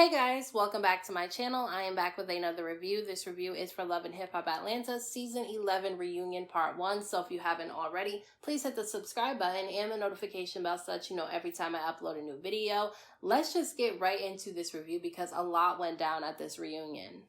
Hey guys, welcome back to my channel. I am back with another review. This review is for Love and Hip Hop Atlanta Season 11 Reunion Part 1. So if you haven't already, please hit the subscribe button and the notification bell so that you know every time I upload a new video. Let's just get right into this review because a lot went down at this reunion.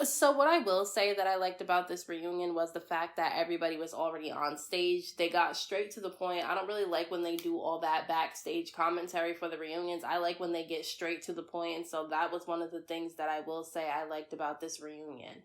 So what I will say that I liked about this reunion was the fact that everybody was already on stage. They got straight to the point. I don't really like when they do all that backstage commentary for the reunions. I like when they get straight to the point, and so that was one of the things that I will say I liked about this reunion.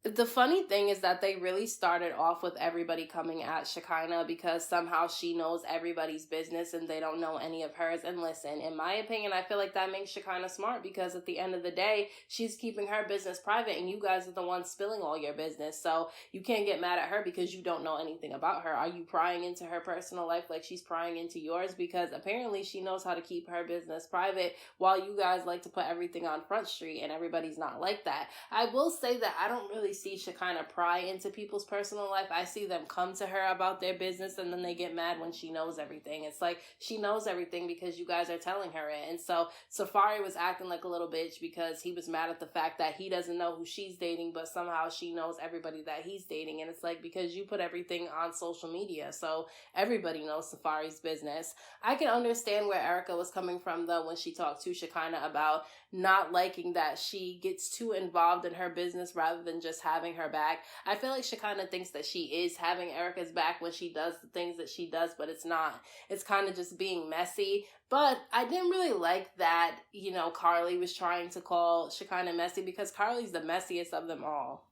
The funny thing is that they really started off with everybody coming at Shekinah because somehow she knows everybody's business and they don't know any of hers. And listen, in my opinion, I feel like that makes Shekinah smart because at the end of the day, she's keeping her business private and you guys are the ones spilling all your business. So you can't get mad at her because you don't know anything about her. Are you prying into her personal life like she's prying into yours? Because apparently she knows how to keep her business private while you guys like to put everything on Front Street and everybody's not like that. I will say that I don't really see Shekinah pry into people's personal life. I see them come to her about their business and then they get mad when she knows everything. It's like she knows everything because you guys are telling her it. And so Safari was acting like a little bitch because he was mad at the fact that he doesn't know who she's dating, but somehow she knows everybody that he's dating. And it's like, because you put everything on social media, so everybody knows Safari's business. I can understand where Erica was coming from though when she talked to Shekinah about not liking that she gets too involved in her business rather than just having her back. I feel like Shekinah thinks that she is having Erica's back when she does the things that she does, but it's not. It's kind of just being messy. But I didn't really like that, Carly was trying to call Shekinah messy because Carly's the messiest of them all.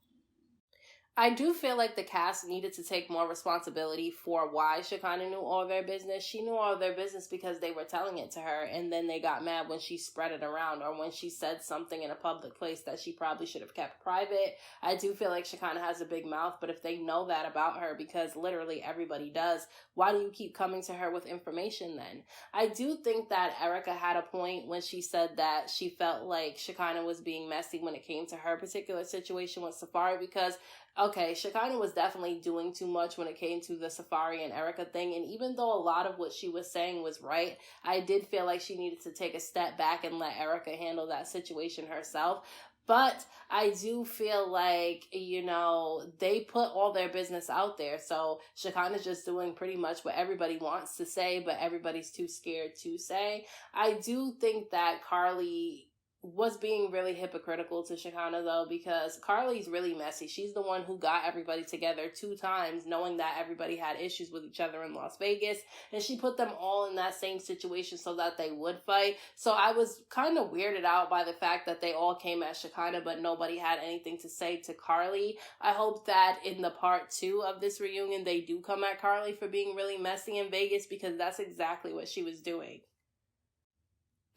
I do feel like the cast needed to take more responsibility for why Shekinah knew all their business. She knew all their business because they were telling it to her, and then they got mad when she spread it around or when she said something in a public place that she probably should have kept private. I do feel like Shekinah has a big mouth, but if they know that about her, because literally everybody does, why do you keep coming to her with information then? I do think that Erica had a point when she said that she felt like Shekinah was being messy when it came to her particular situation with Safari because okay, Shekinah was definitely doing too much when it came to the Safari and Erica thing. And even though a lot of what she was saying was right, I did feel like she needed to take a step back and let Erica handle that situation herself. But I do feel like, they put all their business out there. So Shekinah's just doing pretty much what everybody wants to say, but everybody's too scared to say. I do think that Carly was being really hypocritical to Shekinah though, because Carly's really messy. She's the one who got everybody together 2 times knowing that everybody had issues with each other in Las Vegas, and she put them all in that same situation so that they would fight. So I was kind of weirded out by the fact that they all came at Shekinah but nobody had anything to say to Carly. I hope that in the part 2 of this reunion they do come at Carly for being really messy in Vegas, because that's exactly what she was doing.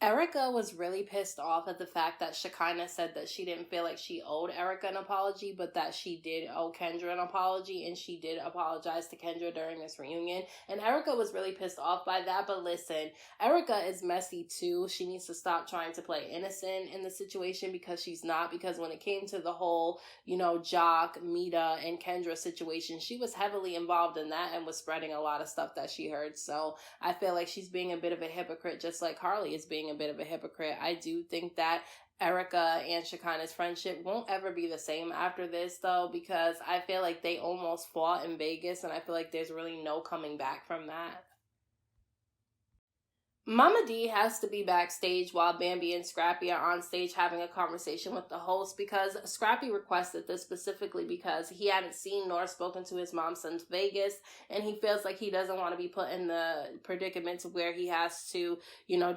Erica was really pissed off at the fact that Shekinah said that she didn't feel like she owed Erica an apology, but that she did owe Kendra an apology, and she did apologize to Kendra during this reunion. And Erica was really pissed off by that, but listen, Erica is messy too. She needs to stop trying to play innocent in the situation because she's not, because when it came to the whole, Jock, Meda, and Kendra situation, she was heavily involved in that and was spreading a lot of stuff that she heard. So I feel like she's being a bit of a hypocrite, just like Carly is being a bit of a hypocrite. I do think that Erica and Shekinah's friendship won't ever be the same after this though, because I feel like they almost fought in Vegas and I feel like there's really no coming back from that. Mama D has to be backstage while Bambi and Scrappy are on stage having a conversation with the host, because Scrappy requested this specifically because he hadn't seen nor spoken to his mom since Vegas, and he feels like he doesn't want to be put in the predicament to where he has to,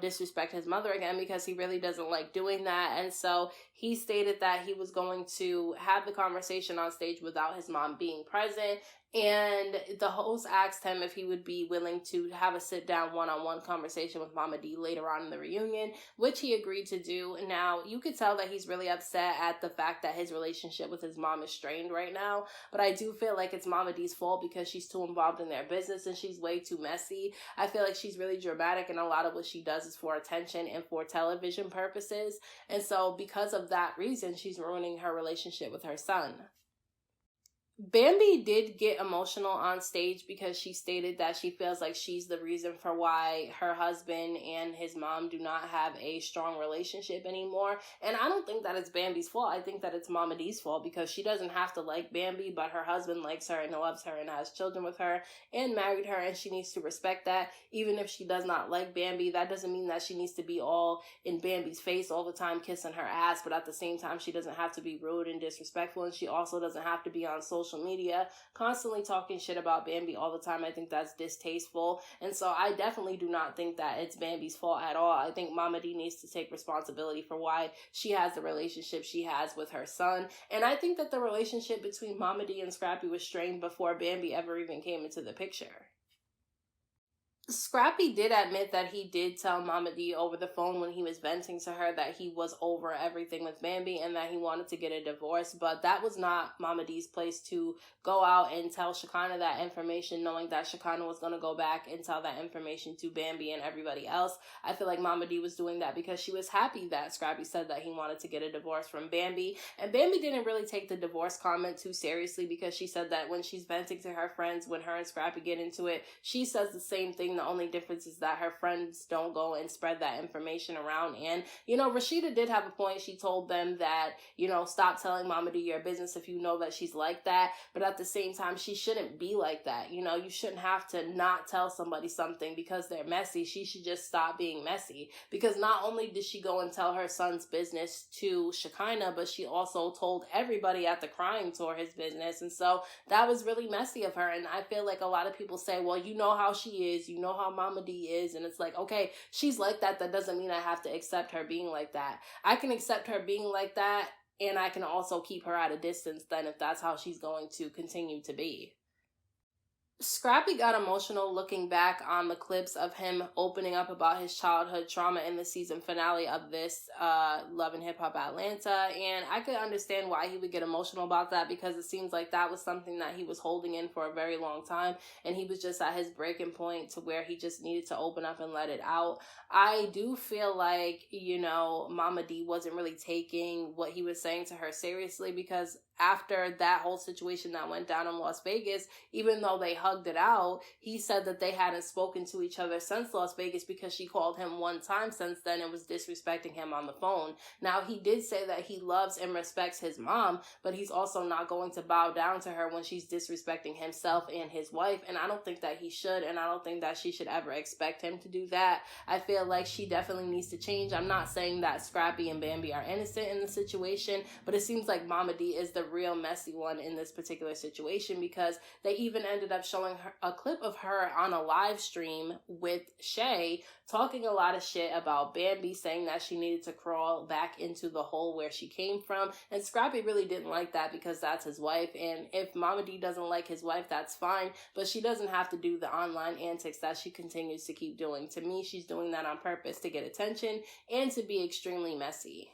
disrespect his mother again, because he really doesn't like doing that. And so he stated that he was going to have the conversation on stage without his mom being present. And the host asked him if he would be willing to have a sit-down one-on-one conversation with Mama D later on in the reunion, which he agreed to do. Now, you could tell that he's really upset at the fact that his relationship with his mom is strained right now, but I do feel like it's Mama D's fault because she's too involved in their business and she's way too messy. I feel like she's really dramatic, and a lot of what she does is for attention and for television purposes. And so because of that reason, she's ruining her relationship with her son. Bambi did get emotional on stage because she stated that she feels like she's the reason for why her husband and his mom do not have a strong relationship anymore. And I don't think that it's Bambi's fault. I think that it's Mama D's fault because she doesn't have to like Bambi, but her husband likes her and loves her and has children with her and married her, and she needs to respect that. Even if she does not like Bambi, that doesn't mean that she needs to be all in Bambi's face all the time kissing her ass, but at the same time, she doesn't have to be rude and disrespectful, and she also doesn't have to be on social media constantly talking shit about Bambi all the time. I think that's distasteful, and so I definitely do not think that it's Bambi's fault at all. I think Mama D needs to take responsibility for why she has the relationship she has with her son, and I think that the relationship between Mama D and Scrappy was strained before Bambi ever even came into the picture. Scrappy did admit that he did tell Mama D over the phone when he was venting to her that he was over everything with Bambi and that he wanted to get a divorce, but that was not Mama D's place to go out and tell Shekinah that information, knowing that Shekinah was going to go back and tell that information to Bambi and everybody else. I feel like Mama D was doing that because she was happy that Scrappy said that he wanted to get a divorce from Bambi, and Bambi didn't really take the divorce comment too seriously because she said that when she's venting to her friends, when her and Scrappy get into it, she says the same thing. The only difference is that her friends don't go and spread that information around. And, Rashida did have a point. She told them that, stop telling Mama D your business if you know that she's like that. But at the same time, she shouldn't be like that. You shouldn't have to not tell somebody something because they're messy. She should just stop being messy. Because not only did she go and tell her son's business to Shekinah, but she also told everybody at the crying tour his business. And so that was really messy of her. And I feel like a lot of people say, well, you know how she is. You know how Mama D is. And it's like, okay, she's like that. That doesn't mean I have to accept her being like that. I can accept her being like that, and I can also keep her at a distance then if that's how she's going to continue to be. Scrappy got emotional looking back on the clips of him opening up about his childhood trauma in the season finale of this Love and Hip Hop Atlanta, and I could understand why he would get emotional about that because it seems like that was something that he was holding in for a very long time, and he was just at his breaking point to where he just needed to open up and let it out. I do feel like, Mama D wasn't really taking what he was saying to her seriously because after that whole situation that went down in Las Vegas, even though they hugged it out, he said that they hadn't spoken to each other since Las Vegas because she called him one time since then and was disrespecting him on the phone. Now, he did say that he loves and respects his mom, but he's also not going to bow down to her when she's disrespecting himself and his wife, and I don't think that he should, and I don't think that she should ever expect him to do that. I feel like she definitely needs to change. I'm not saying that Scrappy and Bambi are innocent in the situation, but it seems like Mama D is the real messy one in this particular situation because they even ended up showing her a clip of her on a live stream with Shay talking a lot of shit about Bambi, saying that she needed to crawl back into the hole where she came from, and Scrappy really didn't like that because that's his wife, and if Mama D doesn't like his wife, that's fine, but she doesn't have to do the online antics that she continues to keep doing. To me, she's doing that on purpose to get attention and to be extremely messy.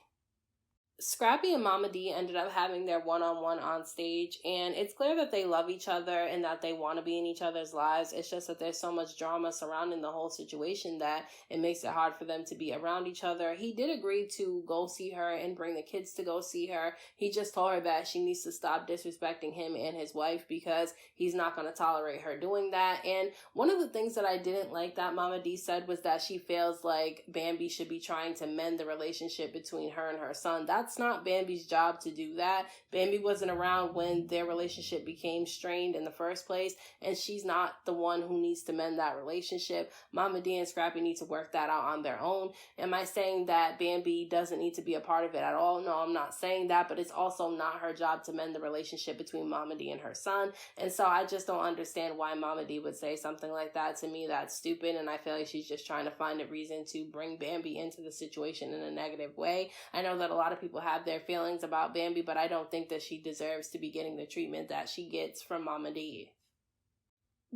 Scrappy and Mama D ended up having their one-on-one on stage, and it's clear that they love each other and that they want to be in each other's lives. It's just that there's so much drama surrounding the whole situation that it makes it hard for them to be around each other. He did agree to go see her and bring the kids to go see her. He just told her that she needs to stop disrespecting him and his wife because he's not going to tolerate her doing that. And one of the things that I didn't like that Mama D said was that she feels like Bambi should be trying to mend the relationship between her and her son. That's not Bambi's job to do that. Bambi wasn't around when their relationship became strained in the first place, and she's not the one who needs to mend that relationship. Mama D and Scrappy need to work that out on their own. Am I saying that Bambi doesn't need to be a part of it at all? No, I'm not saying that, but it's also not her job to mend the relationship between Mama D and her son, and so I just don't understand why Mama D would say something like that. To me, that's stupid, and I feel like she's just trying to find a reason to bring Bambi into the situation in a negative way. I know that a lot of people have their feelings about Bambi, but I don't think that she deserves to be getting the treatment that she gets from Mama D.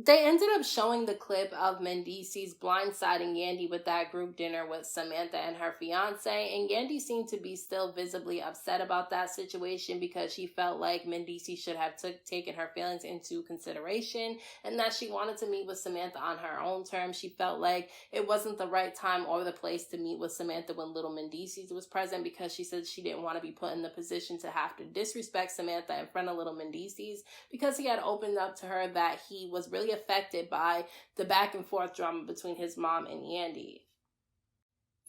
They ended up showing the clip of Mendice's blindsiding Yandy with that group dinner with Samantha and her fiance, and Yandy seemed to be still visibly upset about that situation because she felt like Mendice should have taken her feelings into consideration and that she wanted to meet with Samantha on her own terms. She felt like it wasn't the right time or the place to meet with Samantha when little Mendice was present because she said she didn't want to be put in the position to have to disrespect Samantha in front of little Mendice's because he had opened up to her that he was really affected by the back and forth drama between his mom and Yandy.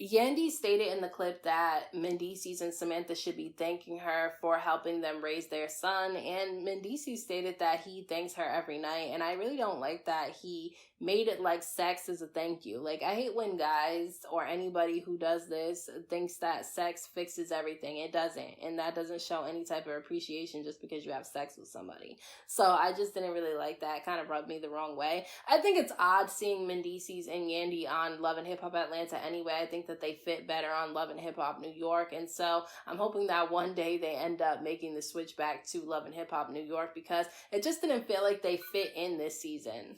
Yandy stated in the clip that Mendices and Samantha should be thanking her for helping them raise their son, and Mendices stated that he thanks her every night, and I really don't like that he made it like sex is a thank you. Like, I hate when guys or anybody who does this thinks that sex fixes everything. It doesn't, and that doesn't show any type of appreciation just because you have sex with somebody. So I just didn't really like that. It kind of rubbed me the wrong way. I think it's odd seeing Mendices and Yandy on Love and Hip Hop Atlanta anyway. I think that they fit better on Love and Hip Hop New York, and so I'm hoping that one day they end up making the switch back to Love and Hip Hop New York because it just didn't feel like they fit in this season.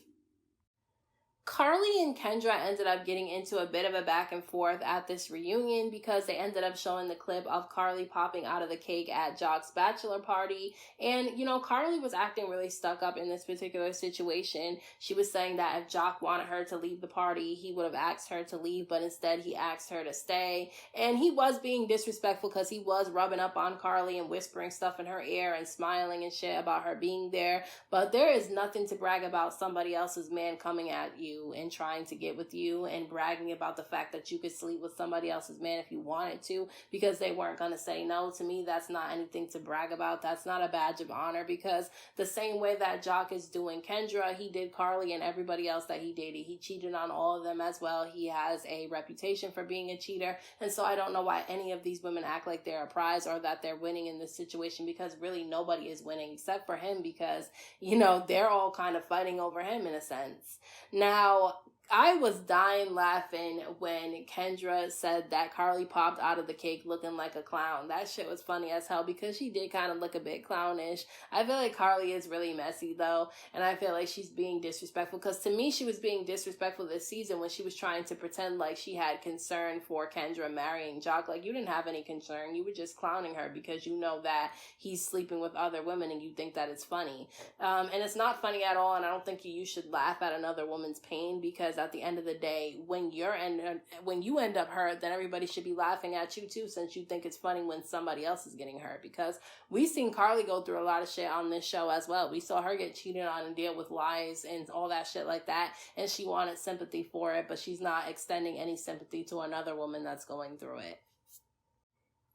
Carly and Kendra ended up getting into a bit of a back and forth at this reunion because they ended up showing the clip of Carly popping out of the cake at Jock's bachelor party. And, you know, Carly was acting really stuck up in this particular situation. She was saying that if Jock wanted her to leave the party, he would have asked her to leave, but instead he asked her to stay. And he was being disrespectful because he was rubbing up on Carly and whispering stuff in her ear and smiling and shit about her being there. But there is nothing to brag about somebody else's man coming at you and trying to get with you and bragging about the fact that you could sleep with somebody else's man if you wanted to because they weren't going to say no. To me, that's not anything to brag about. That's not a badge of honor because the same way that Jock is doing Kendra, he did Carly and everybody else that he dated. He cheated on all of them as well. He has a reputation for being a cheater, and so I don't know why any of these women act like they're a prize or that they're winning in this situation because really nobody is winning except for him because, you know, they're all kind of fighting over him in a sense. Now, I was dying laughing when Kendra said that Carly popped out of the cake looking like a clown. That shit was funny as hell because she did kind of look a bit clownish. I feel like Carly is really messy though, and I feel like she's being disrespectful because to me she was being disrespectful this season when she was trying to pretend like she had concern for Kendra marrying Jock. Like, you didn't have any concern. You were just clowning her because you know that he's sleeping with other women and you think that it's funny. And it's not funny at all, and I don't think you should laugh at another woman's pain because at the end of the day, when you end up hurt, then everybody should be laughing at you too, since you think it's funny when somebody else is getting hurt. Because we've seen Carly go through a lot of shit on this show as well. We saw her get cheated on and deal with lies and all that shit like that, and she wanted sympathy for it, but she's not extending any sympathy to another woman that's going through it.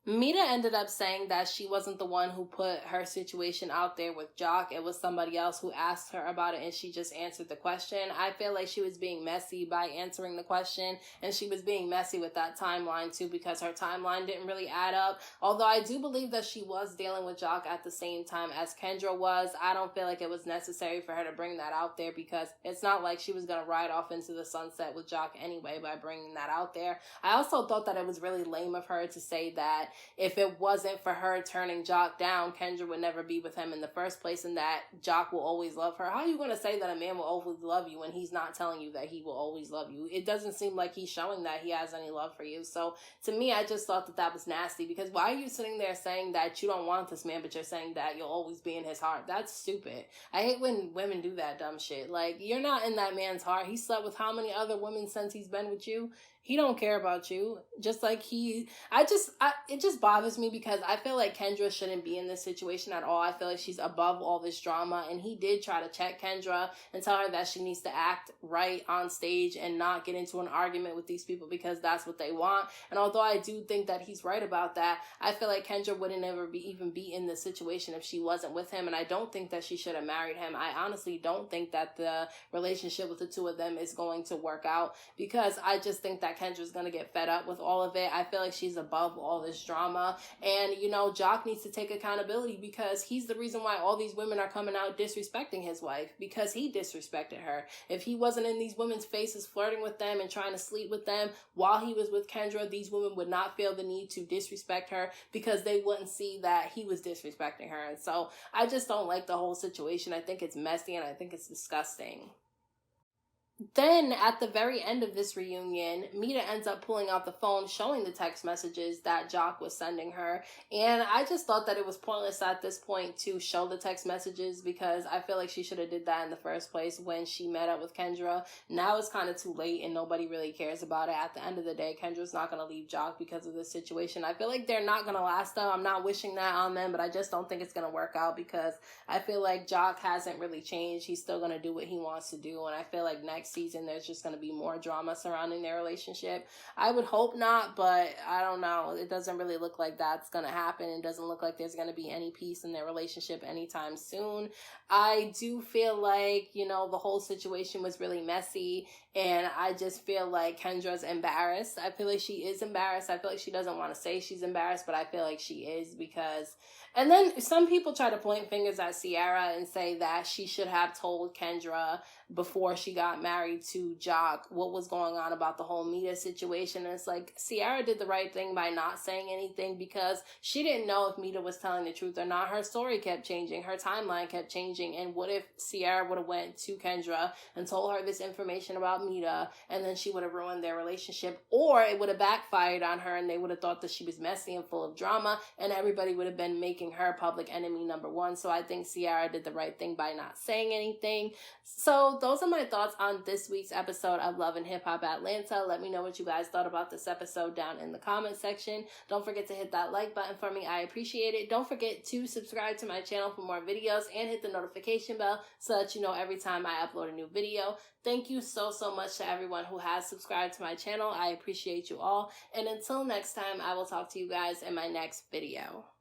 Meda ended up saying that she wasn't the one who put her situation out there with Jock. It was somebody else who asked her about it and she just answered the question. I feel like she was being messy by answering the question, and she was being messy with that timeline too because her timeline didn't really add up. Although I do believe that she was dealing with Jock at the same time as Kendra was. I don't feel like it was necessary for her to bring that out there because it's not like she was going to ride off into the sunset with Jock anyway by bringing that out there. I also thought that it was really lame of her to say that if it wasn't for her turning Jock down, Kendra would never be with him in the first place and that Jock will always love her. How are you going to say that a man will always love you when he's not telling you that he will always love you? It doesn't seem like he's showing that he has any love for you. So to me, I just thought that that was nasty because why are you sitting there saying that you don't want this man, but you're saying that you'll always be in his heart? That's stupid. I hate when women do that dumb shit. Like, you're not in that man's heart. He slept with how many other women since he's been with you? He don't care about you. Just like it just bothers me because I feel like Kendra shouldn't be in this situation at all. I feel like she's above all this drama, and he did try to check Kendra and tell her that she needs to act right on stage and not get into an argument with these people because that's what they want. And although I do think that he's right about that, I feel like Kendra wouldn't ever even be in this situation if she wasn't with him, and I don't think that she should have married him. I honestly don't think that the relationship with the two of them is going to work out because I just think that Kendra's going to get fed up with all of it. I feel like she's above all this drama. And, you know, Jock needs to take accountability because he's the reason why all these women are coming out disrespecting his wife because he disrespected her. If he wasn't in these women's faces flirting with them and trying to sleep with them while he was with Kendra, these women would not feel the need to disrespect her because they wouldn't see that he was disrespecting her. And so I just don't like the whole situation. I think it's messy and I think it's disgusting. Then, at the very end of this reunion, Meda ends up pulling out the phone, showing the text messages that Jock was sending her. And I just thought that it was pointless at this point to show the text messages, because I feel like she should have did that in the first place when she met up with Kendra. Now it's kind of too late and nobody really cares about it. At the end of the day, Kendra's not going to leave Jock because of this situation. I feel like they're not going to last, though. I'm not wishing that on them, but I just don't think it's going to work out, because I feel like Jock hasn't really changed. He's still going to do what he wants to do. And I feel like next season there's just going to be more drama surrounding their relationship. I would hope not, but I don't know. It doesn't really look like that's going to happen. It doesn't look like there's going to be any peace in their relationship anytime soon. I do feel like, the whole situation was really messy, and I just feel like Kendra's embarrassed. I feel like she is embarrassed. I feel like she doesn't want to say she's embarrassed, but I feel like she is, because... And then some people try to point fingers at Ciara and say that she should have told Kendra before she got married to Jock what was going on about the whole Meda situation. And it's like, Ciara did the right thing by not saying anything, because she didn't know if Meda was telling the truth or not. Her story kept changing. Her timeline kept changing. And what if Ciara would have went to Kendra and told her this information about Meda, and then she would have ruined their relationship, or it would have backfired on her and they would have thought that she was messy and full of drama, and everybody would have been making her public enemy number one. So I think Ciara did the right thing by not saying anything. So those are my thoughts on this week's episode of Love and Hip Hop Atlanta. Let me know what you guys thought about this episode down in the comment section. Don't forget to hit that like button for me. I appreciate it. Don't forget to subscribe to my channel for more videos, and hit the notification bell so that you know every time I upload a new video. Thank you so much to everyone who has subscribed to my channel. I appreciate you all. And until next time, I will talk to you guys in my next video.